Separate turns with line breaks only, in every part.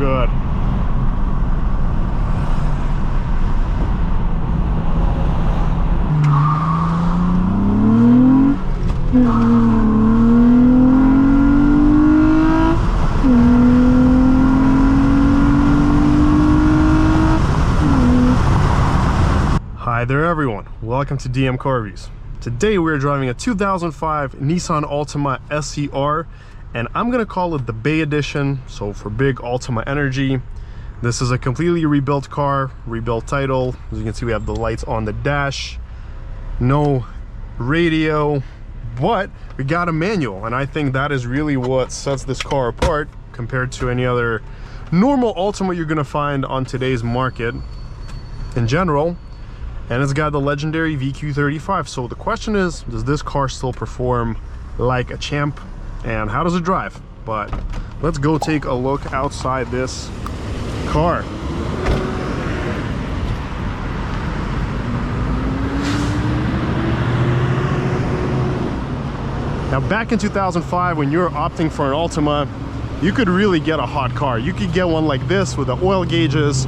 good. Hi there everyone, welcome to DM Car Reviews. Today we're driving a 2005 Nissan Altima SCR, and I'm gonna call it the Bay Edition, so for big Altima energy. This is a completely rebuilt car, rebuilt title. As you can see, we have the lights on the dash, no radio, but we got a manual, and I think that is really what sets this car apart compared to any other normal Altima you're gonna find on today's market in general. And it's got the legendary VQ35. So the question is, does this car still perform like a champ, and how does it drive? But let's go take a look outside this car. Now, back in 2005, when you were opting for an Altima, you could really get a hot car. You could get one like this with the oil gauges,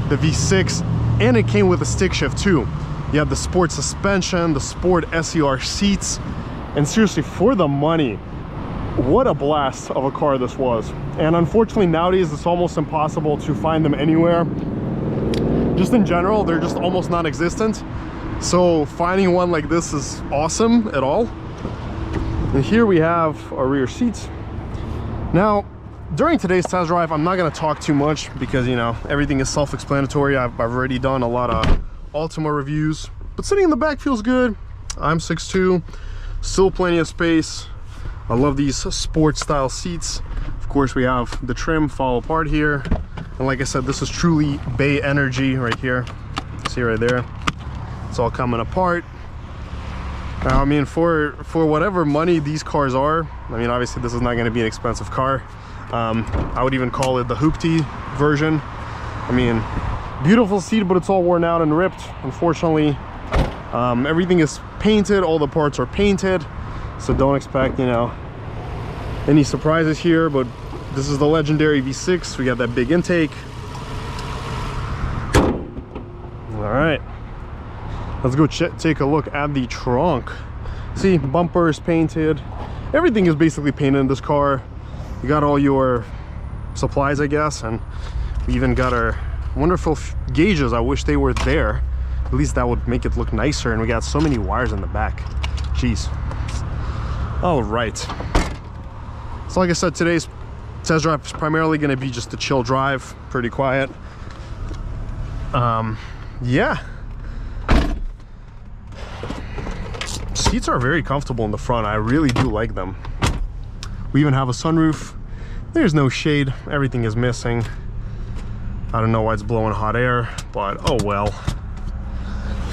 the V6, and it came with a stick shift too. You have the sport suspension, the sport SCR seats, and seriously, for the money, what a blast of a car this was. And unfortunately nowadays it's almost impossible to find them anywhere. Just in general, they're just almost non-existent. So finding one like this is awesome at all. And here we have our rear seats. Now, during today's test drive, I'm not going to talk too much because, you know, everything is self-explanatory. I've already done a lot of Altima reviews, but sitting in the back feels good. I'm 6'2", still plenty of space. I love these sport style seats. Of course, we have the trim fall apart here. And like I said, this is truly Bay energy right here. See right there? It's all coming apart. Now, I mean, for whatever money these cars are, I mean, obviously this is not going to be an expensive car. I would even call it the hoopty version. I mean, beautiful seat, but it's all worn out and ripped, unfortunately. Everything is painted, all the parts are painted, so don't expect, you know, any surprises here. But this is the legendary V6. We got that big intake. All right, let's go take a look at the trunk. See, bumper is painted. Everything is basically painted in this car. You got all your supplies, I guess, and we even got our wonderful gauges. I wish they were there. At least that would make it look nicer. And we got so many wires in the back. Jeez. All right. So like I said, today's test drive is primarily going to be just a chill drive, pretty quiet. Yeah. Seats are very comfortable in the front. I really do like them. We even have a sunroof. There's no shade. Everything is missing. I don't know why it's blowing hot air, but oh well.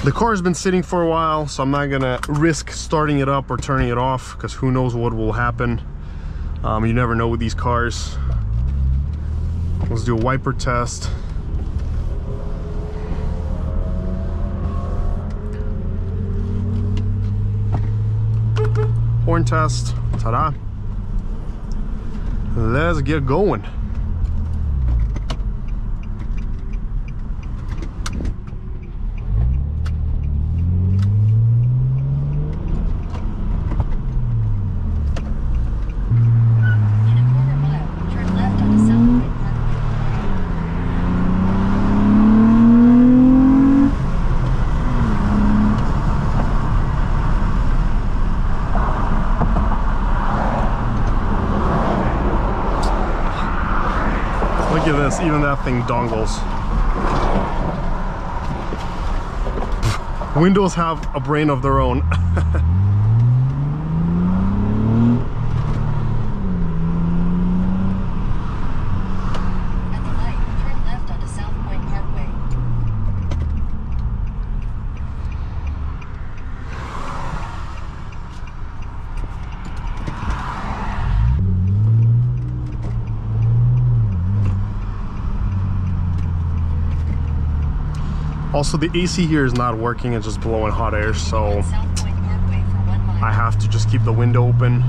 The car's been sitting for a while, so I'm not gonna risk starting it up or turning it off, because who knows what will happen. You never know with these cars. Let's do a wiper test. Horn test. Ta-da. Let's get going. Look at this, even that thing dongles. Windows have a brain of their own. Also, the AC here is not working, it's just blowing hot air, so I have to just keep the window open.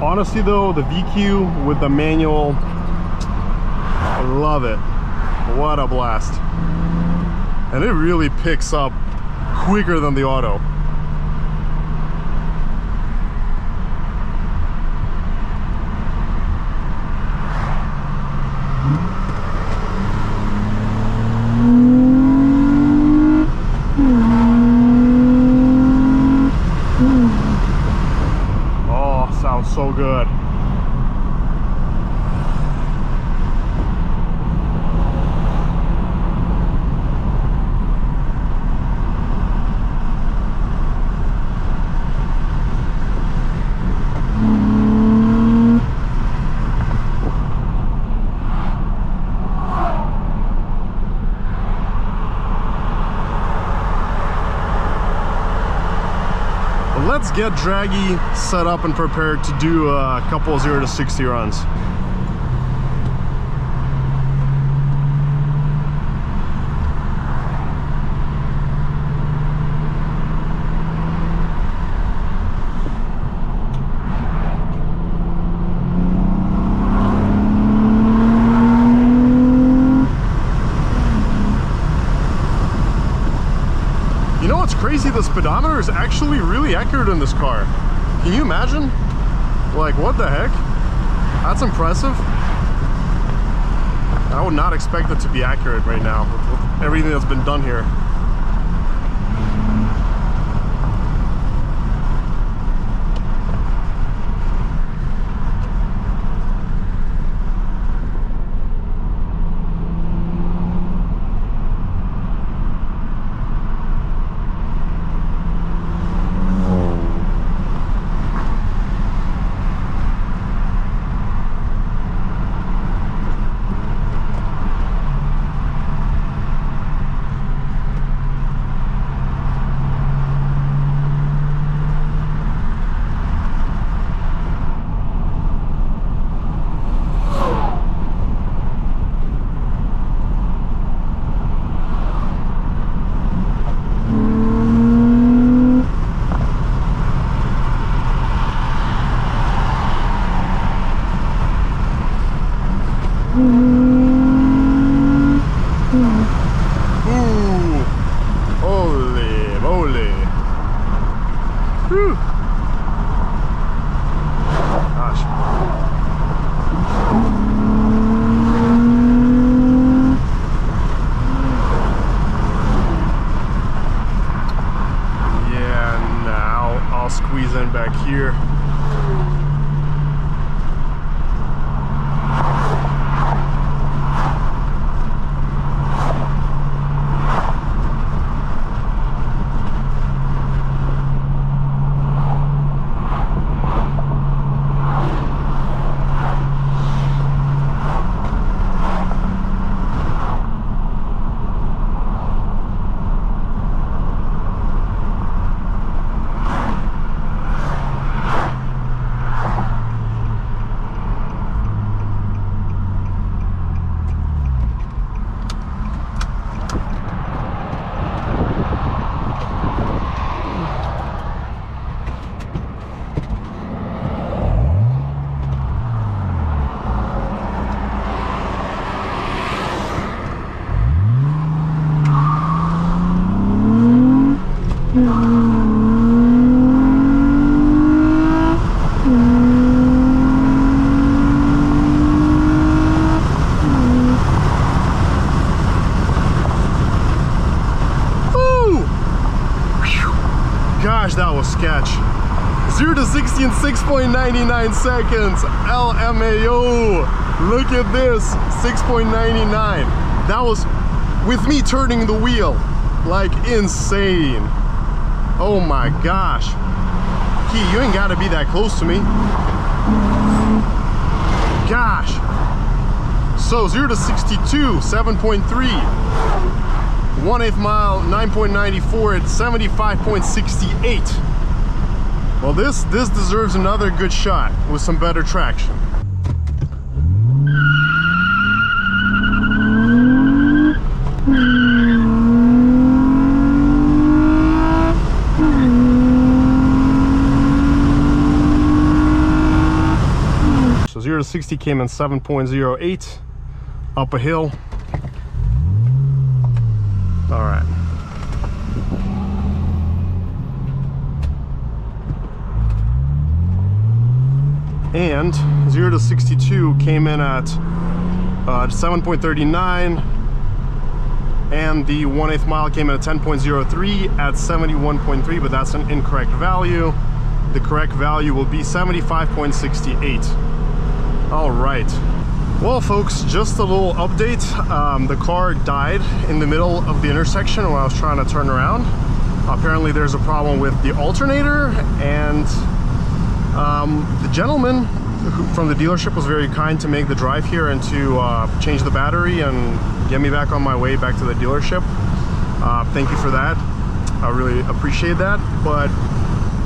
Honestly though, the VQ with the manual, I love it. What a blast. And it really picks up quicker than the auto. Oh, sounds so good. Let's get Draggy set up and prepared to do a couple of 0 to 60 runs. Crazy, the speedometer is actually really accurate in this car. Can you imagine? Like, what the heck? That's impressive. I would not expect it to be accurate right now with everything that's been done here. Here. Gosh, that was sketch. 0 to 60 in 6.99 seconds. LMAO. Look at this. 6.99. That was with me turning the wheel. Like insane. Oh my gosh. Key, you ain't gotta be that close to me. Gosh. So 0 to 62, 7.3. 1/8 mile, 9.94 at 75.68. Well, this deserves another good shot with some better traction. 0 to 60 came in 7.08 up a hill. All right. And 0 to 62 came in at 7.39, and the 1/8 mile came in at 10.03 at 71.3, but that's an incorrect value. The correct value will be 75.68. All right. Well, folks, just a little update. The car died in the middle of the intersection when I was trying to turn around. Apparently there's a problem with the alternator, and the gentleman from the dealership was very kind to make the drive here and to change the battery and get me back on my way back to the dealership. Thank you for that. I really appreciate that. But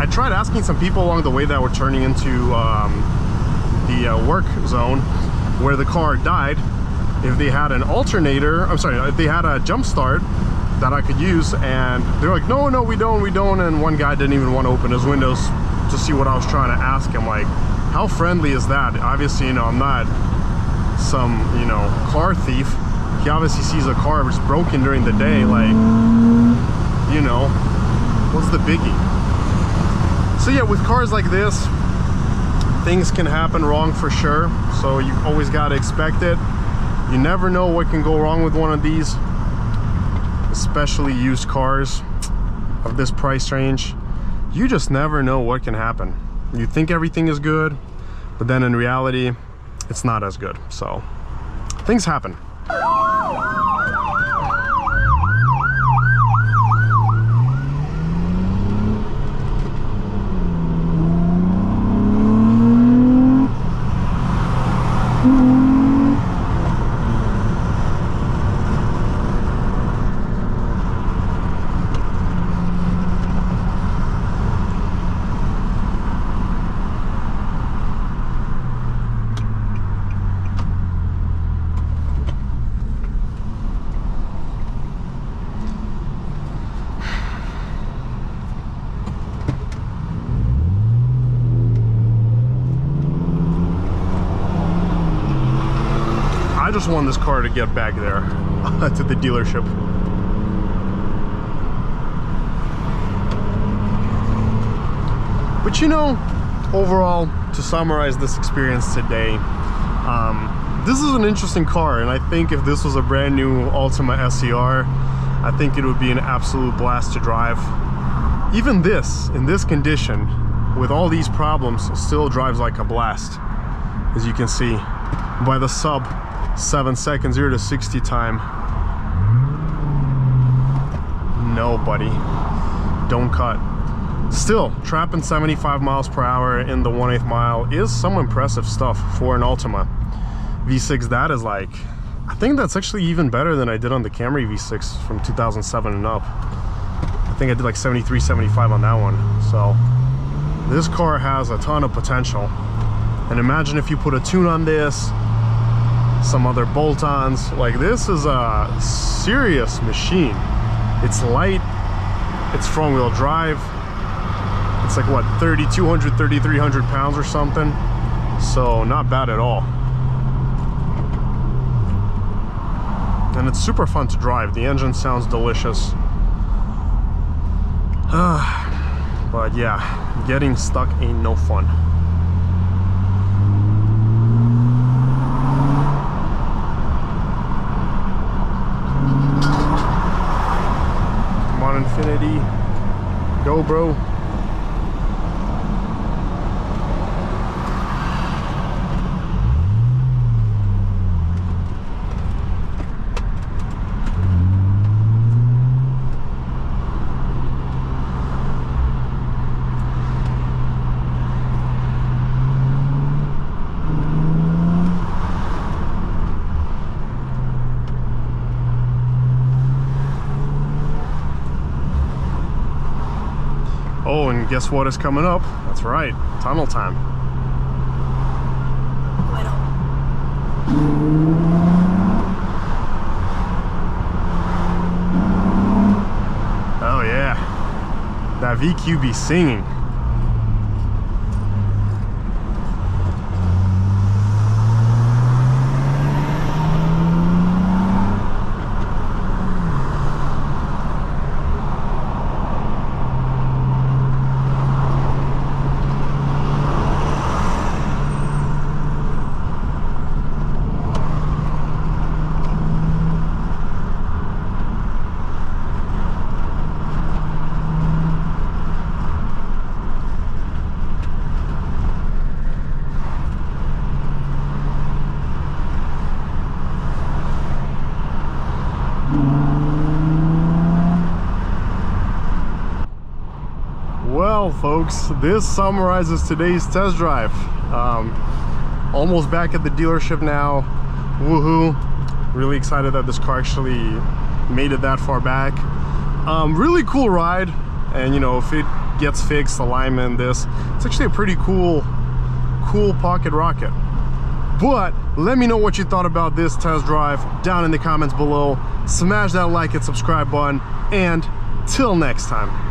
I tried asking some people along the way that were turning into the work zone where the car died if they had an alternator, I'm sorry, if they had a jump start that I could use, and they're like, no, we don't, and one guy didn't even want to open his windows to see what I was trying to ask him. Like, how friendly is that? Obviously, you know, I'm not some, you know, car thief. He obviously sees a car that's broken during the day, like, you know, what's the biggie? So yeah, with cars like this, things can happen wrong for sure, so you always got to expect it. You never know what can go wrong with one of these, especially used cars of this price range. You just never know what can happen. You think everything is good, but then in reality, it's not as good. So things happen. I just want this car to get back there to the dealership. But you know, overall, to summarize this experience today, this is an interesting car, and I think if this was a brand new Altima SCR, I think it would be an absolute blast to drive. Even this, in this condition, with all these problems, still drives like a blast, as you can see by the sub 7 seconds 0 to 60 time. No, buddy, don't cut. Still, trapping 75 miles per hour in the 1/8 mile is some impressive stuff for an Altima V6. That is like, I think that's actually even better than I did on the Camry V6 from 2007 and up. I think I did like 73, 75 on that one. So this car has a ton of potential. And imagine if you put a tune on this, some other bolt-ons. Like, this is a serious machine. It's light, it's front-wheel drive, it's like what, 3,200, 3,300 pounds or something, so not bad at all. And it's super fun to drive. The engine sounds delicious. But yeah, getting stuck ain't no fun. Infinity, go bro. Oh, and guess what is coming up? That's right, tunnel time. Oh yeah, that VQB singing. Well, folks, this summarizes today's test drive. Almost back at the dealership now. Woohoo. Really excited that this car actually made it that far back. Really cool ride. And you know, if it gets fixed, alignment, this, it's actually a pretty cool pocket rocket. But let me know what you thought about this test drive down in the comments below. Smash that like and subscribe button, and till next time.